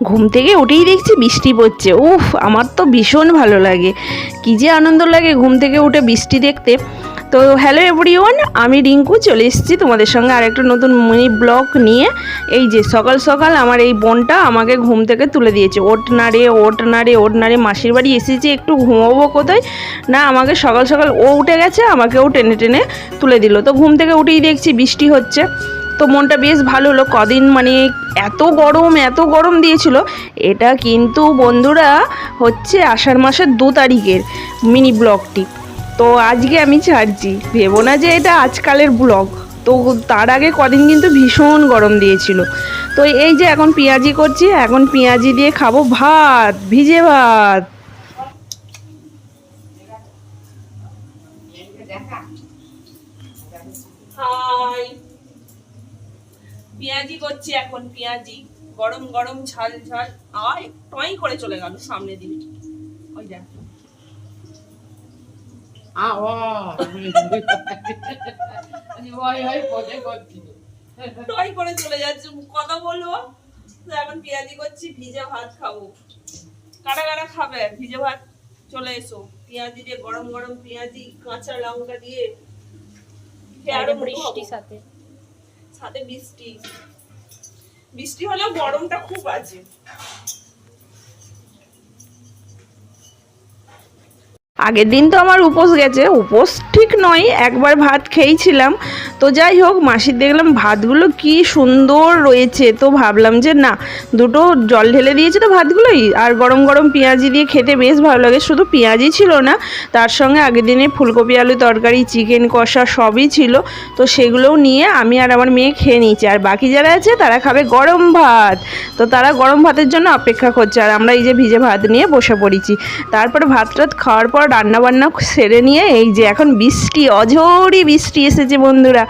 ঘুম থেকে উঠেই দেখছি বৃষ্টি পড়ছে। উফ, আমার তো ভীষণ ভালো লাগে, কী যে আনন্দ লাগে ঘুম থেকে উঠে বৃষ্টি দেখতে। তো হ্যালো এভরিওয়ান, আমি রিঙ্কু চলে এসেছি তোমাদের সঙ্গে আর একটা নতুন মিনি ব্লগ নিয়ে। এই যে সকাল সকাল আমার এই বোনটা আমাকে ঘুম থেকে তুলে দিয়েছে, ওঠ না রে ওঠ না রে ওঠ না রে, মাসির বাড়ি এসেছি একটু ঘুমাবো কোথায় না, আমাকে সকাল সকাল ও উঠে গেছে, আমাকেও টেনে টেনে তুলে দিল। তো ঘুম থেকে উঠেই দেখছি বৃষ্টি হচ্ছে, তো মনটা বেশ ভালো হলো। কদিন মানে এত গরম দিয়েছিল। এটা কিন্তু বন্ধুরা হচ্ছে আষাঢ় মাসের 2 তারিখের মিনি ব্লগটি। তো আজকে আমি ছাড়ছি, ভেবো না যে এটা আজকালের ব্লগ। তো তার আগে কদিন কিন্তু ভীষণ গরম দিয়েছিল। তো এই যে এখন পেঁয়াজি করছি, এখন পেঁয়াজি দিয়ে খাবো ভাত, ভিজে ভাত। হাই, পেঁয়াজি করছি এখন, পেঁয়াজি গরম গরম ঝাল ঝাল। আয় টয় করে চলে গেল সামনে দিকে, ওই দেখ টয় করে চলে যাচ্ছে, কথা বলবো। তো এখন পেঁয়াজি করছি, ভিজে ভাত খাবো। কারা কারা খাবে ভিজে ভাত? চলে এসো, পেঁয়াজি দিয়ে গরম গরম পেঁয়াজি কাঁচা লঙ্কা দিয়ে আরো বৃষ্টি সাথে সাথে বৃষ্টি বৃষ্টি হলেও গরমটা খুব আছে। আগের দিন তো আমার উপোস গেছে, উপোস ঠিক নয়, একবার ভাত খেয়েছিলাম। তো যাই হোক, মাসির দেখলাম ভাতগুলো কি সুন্দর রয়েছে, তো ভাবলাম যে না, দুটো জল ঢেলে দিয়েছে তো ভাতগুলোই, আর গরম গরম পেঁয়াজি দিয়ে খেতে বেশ ভালো লাগে। শুধু পেঁয়াজি ছিল না, তার সঙ্গে আগের দিনে ফুলকপি আলু তরকারি, চিকেন কষা সবই ছিল। তো সেগুলোও নিয়ে আমি আর আমার মেয়ে খেয়ে নিয়েছি, আর বাকি যারা আছে তারা খাবে গরম ভাত। তো তারা গরম ভাতের জন্য অপেক্ষা করছে, আর আমরা এই যে ভিজে ভাত নিয়ে বসে পড়েছি। তারপরে ভাত টাত খাওয়ার পর রান্নাবান্না সেরে নিয়ে এই যে এখন বৃষ্টি, অঝোরই বৃষ্টি এসেছে বন্ধুরা।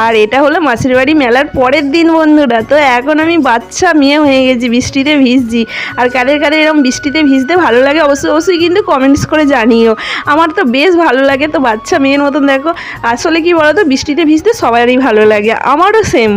আর এটা হলো মাসির বাড়ি মেলার পরের দিন বন্ধুরা। তো এখন আমি বাচ্চা মেয়ে হয়ে গেছি, বৃষ্টিতে ভিজছি। আর কাদের কাদের এরকম বৃষ্টিতে ভিজতে ভালো লাগে অবশ্যই কিন্তু কমেন্টস করে জানিও। আমার তো বেশ ভালো লাগে। তো বাচ্চা মেয়ের মতন দেখো, আসলে কি বলো তো, বৃষ্টিতে ভিজতে সবারই ভালো লাগে, আমারও সেম।